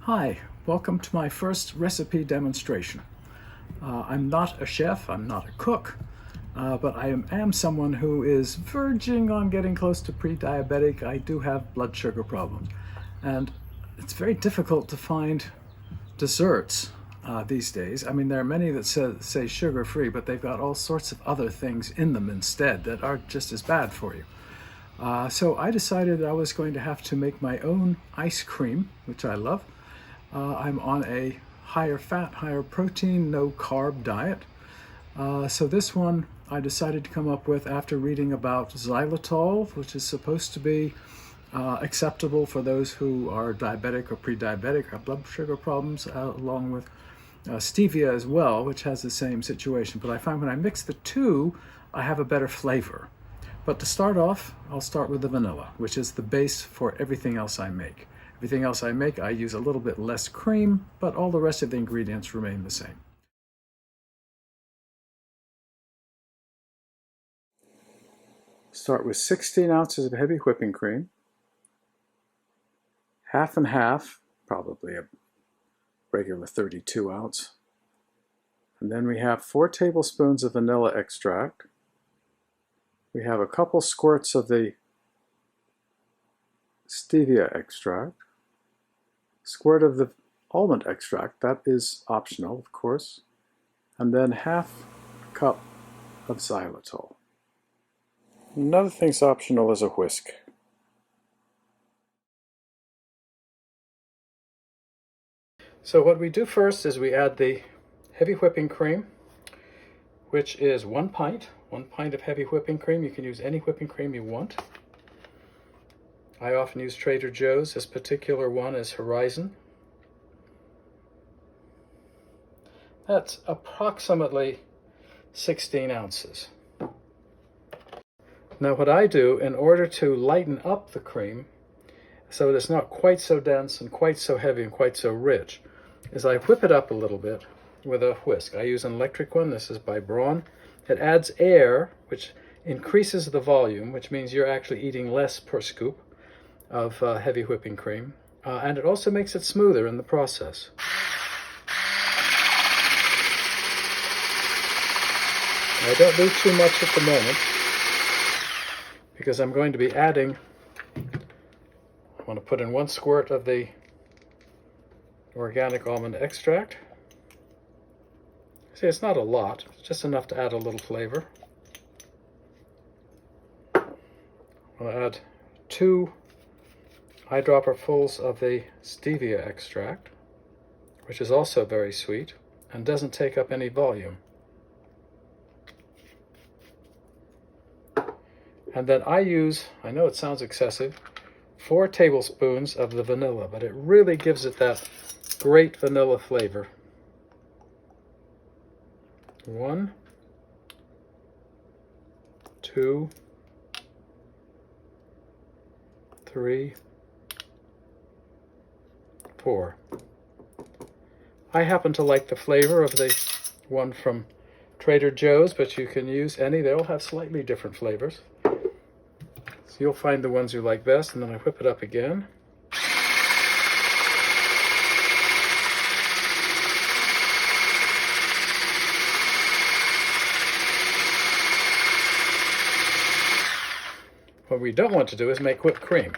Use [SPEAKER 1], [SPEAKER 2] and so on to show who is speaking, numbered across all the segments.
[SPEAKER 1] Hi, welcome to my first recipe demonstration. I'm not a chef, I'm not a cook, but I am someone who is verging on getting close to pre-diabetic. I do have blood sugar problems, and it's very difficult to find desserts these days. I mean, there are many that say sugar-free, but they've got all sorts of other things in them instead that are just as bad for you. So I decided I was going to have to make my own ice cream, which I love. I'm on a higher fat, higher protein, no carb diet. So this one I decided to come up with after reading about xylitol, which is supposed to be acceptable for those who are diabetic or pre-diabetic, have blood sugar problems, along with stevia as well, which has the same situation. But I find when I mix the two, I have a better flavor. But to start off, I'll start with the vanilla, which is the base for everything else I make. Everything else I make, I use a little bit less cream, but all the rest of the ingredients remain the same. Start with 16 ounces of heavy whipping cream, half and half, probably a regular 32 ounce. And then we have 4 tablespoons of vanilla extract. We have a couple squirts of the stevia extract, squirt of the almond extract, that is optional of course, and then half a cup of xylitol. Another thing's optional is a whisk. So what we do first is we add the heavy whipping cream, which is 1 pint of heavy whipping cream. You can use any whipping cream you want. I often use Trader Joe's. This particular one is Horizon. That's approximately 16 ounces. Now what I do, in order to lighten up the cream, so that it's not quite so dense and quite so heavy and quite so rich, is I whip it up a little bit with a whisk. I use an electric one. This is by Braun. It adds air, which increases the volume, which means you're actually eating less per scoop of heavy whipping cream, and it also makes it smoother in the process. I don't do too much at the moment because I'm going to be adding, I want to put in 1 squirt of the organic almond extract. See, it's not a lot, it's just enough to add a little flavor. I'm going to add 2 eyedropperfuls of the stevia extract, which is also very sweet and doesn't take up any volume. And then I use, I know it sounds excessive, 4 tablespoons of the vanilla, but it really gives it that great vanilla flavor. 1, 2, 3, 4. I happen to like the flavor of the one from Trader Joe's, but you can use any. They all have slightly different flavors. So you'll find the ones you like best, and then I whip it up again. What we don't want to do is make whipped cream.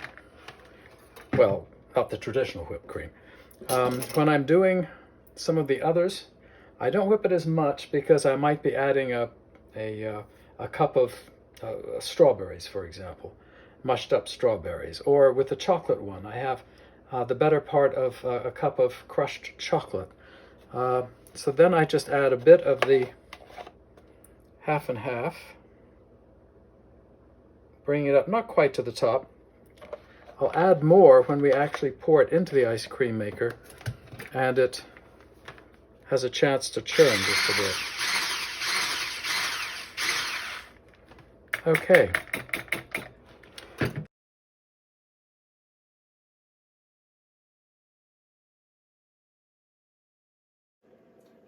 [SPEAKER 1] Well, not the traditional whipped cream. When I'm doing some of the others, I don't whip it as much because I might be adding a cup of strawberries, for example, mushed up strawberries. Or with the chocolate one, I have the better part of a cup of crushed chocolate. So then I just add a bit of the half and half, bring it up not quite to the top. I'll add more when we actually pour it into the ice cream maker and it has a chance to churn just a bit. Okay.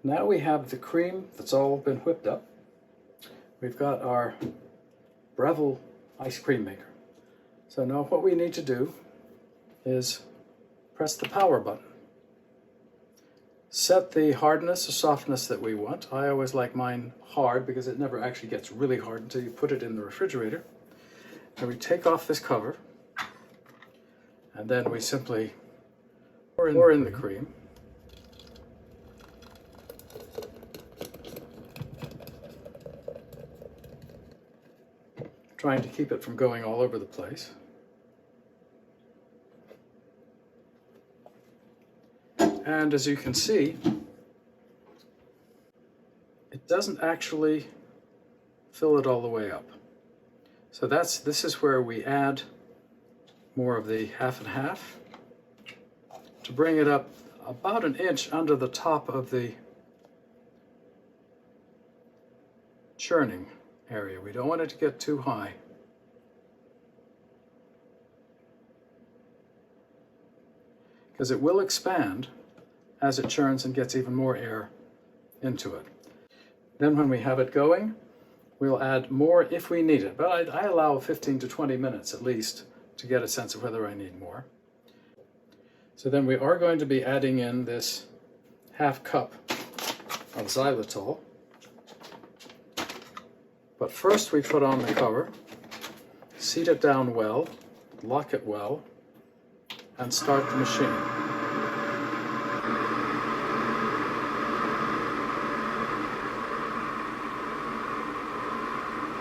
[SPEAKER 1] Now we have the cream that's all been whipped up. We've got our Breville ice cream maker. So now what we need to do is press the power button. set the hardness or softness that we want. I always like mine hard because it never actually gets really hard until you put it in the refrigerator. And we take off this cover, and then we simply pour in the cream. Trying to keep it from going all over the place. And as you can see, it doesn't actually fill it all the way up. So this is where we add more of the half and half to bring it up about an inch under the top of the churning area. We don't want it to get too high. Because it will expand as it churns and gets even more air into it. Then when we have it going, we'll add more if we need it. But I allow 15 to 20 minutes at least to get a sense of whether I need more. So then we are going to be adding in this half cup of xylitol. But first we put on the cover, seat it down well, lock it well, and start the machine.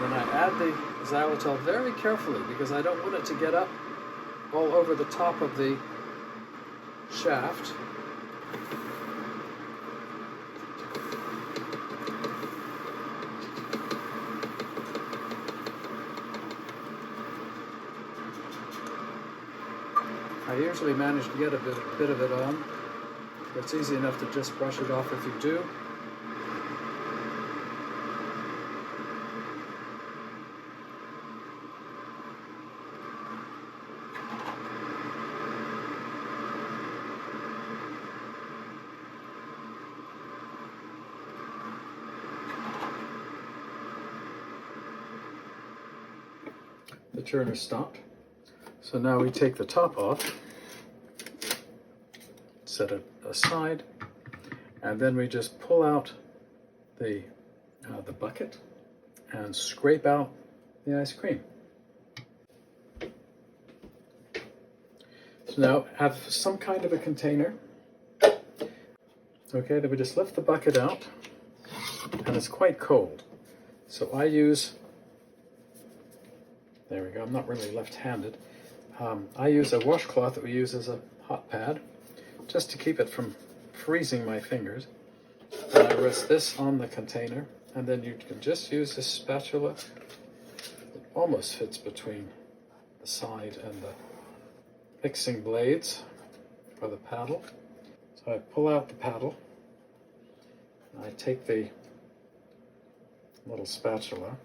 [SPEAKER 1] Then I add the xylitol very carefully because I don't want it to get up all over the top of the shaft. I usually manage to get a bit of it on. It's easy enough to just brush it off if you do. The churner stopped. So now we take the top off, set it aside, and then we just pull out the bucket and scrape out the ice cream. So now have some kind of a container. Okay, then we just lift the bucket out, and it's quite cold. So I use, there we go, I'm not really left-handed. I use a washcloth that we use as a hot pad, just to keep it from freezing my fingers. And I rest this on the container, and then you can just use this spatula. It almost fits between the side and the mixing blades for the paddle. So I pull out the paddle, and I take the little spatula,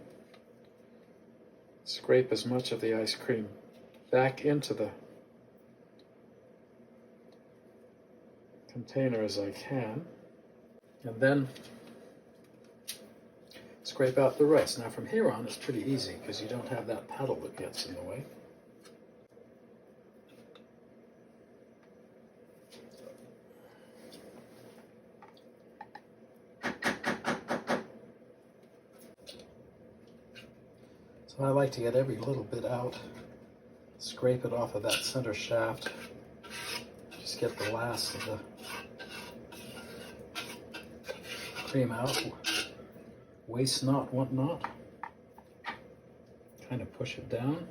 [SPEAKER 1] scrape as much of the ice cream back into the container as I can, and then scrape out the rest. Now from here on it's pretty easy because you don't have that paddle that gets in the way. So I like to get every little bit out, scrape it off of that center shaft, just get the last of the cream out, waste not, want not, kind of push it down.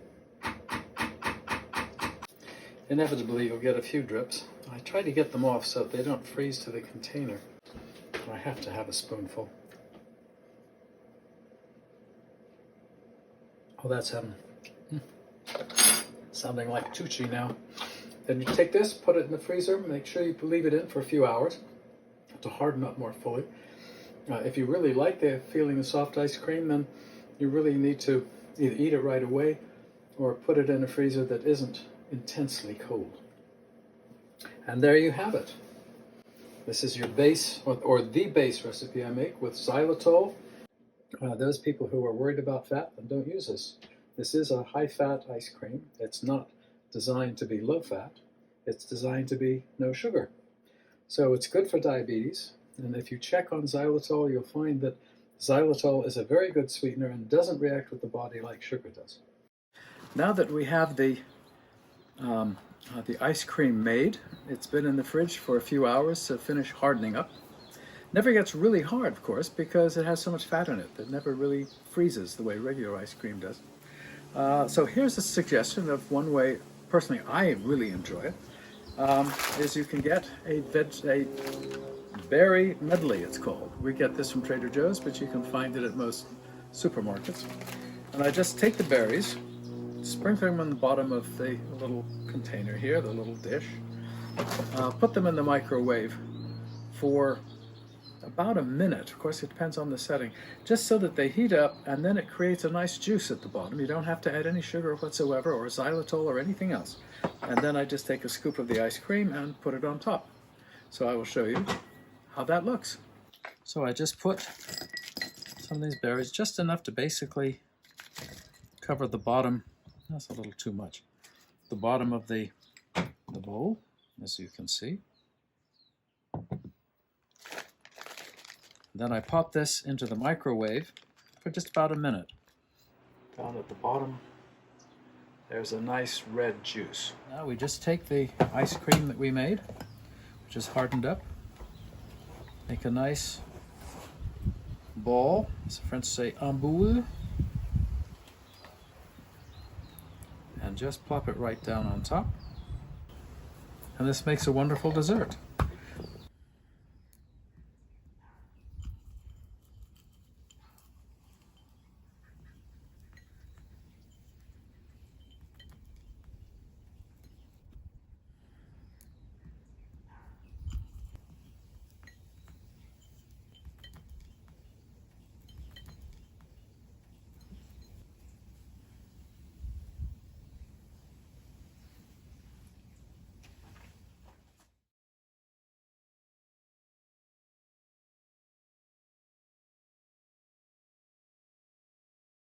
[SPEAKER 1] Inevitably you'll get a few drips. I try to get them off so they don't freeze to the container. I have to have a spoonful. Oh, that's sounding like Tucci now. Then you take this, put it in the freezer, make sure you leave it in for a few hours to harden up more fully. If you really like the feeling of soft ice cream, then you really need to either eat it right away or put it in a freezer that isn't intensely cold. And there you have it. This is your base, or the base recipe I make with xylitol. Those people who are worried about fat, then don't use this. This is a high-fat ice cream. It's not designed to be low-fat. It's designed to be no sugar. So it's good for diabetes, and if you check on xylitol, you'll find that xylitol is a very good sweetener and doesn't react with the body like sugar does. Now that we have the ice cream made, it's been in the fridge for a few hours to finish hardening up. Never gets really hard, of course, because it has so much fat in it. It never really freezes the way regular ice cream does. So here's a suggestion of one way, personally, I really enjoy it, is you can get a berry medley, it's called. We get this from Trader Joe's, but you can find it at most supermarkets. And I just take the berries, sprinkle them on the bottom of the little container here, the little dish, put them in the microwave for about a minute. Of course, it depends on the setting, just so that they heat up, and then it creates a nice juice at the bottom. You don't have to add any sugar whatsoever, or xylitol, or anything else. And then I just take a scoop of the ice cream and put it on top. So I will show you how that looks. So I just put some of these berries, just enough to basically cover the bottom. That's a little too much. The bottom of the bowl, as you can see. Then I pop this into the microwave for just about a minute. Down at the bottom, there's a nice red juice. Now we just take the ice cream that we made, which is hardened up, make a nice ball, as the French say, en boule, and just plop it right down on top. And this makes a wonderful dessert.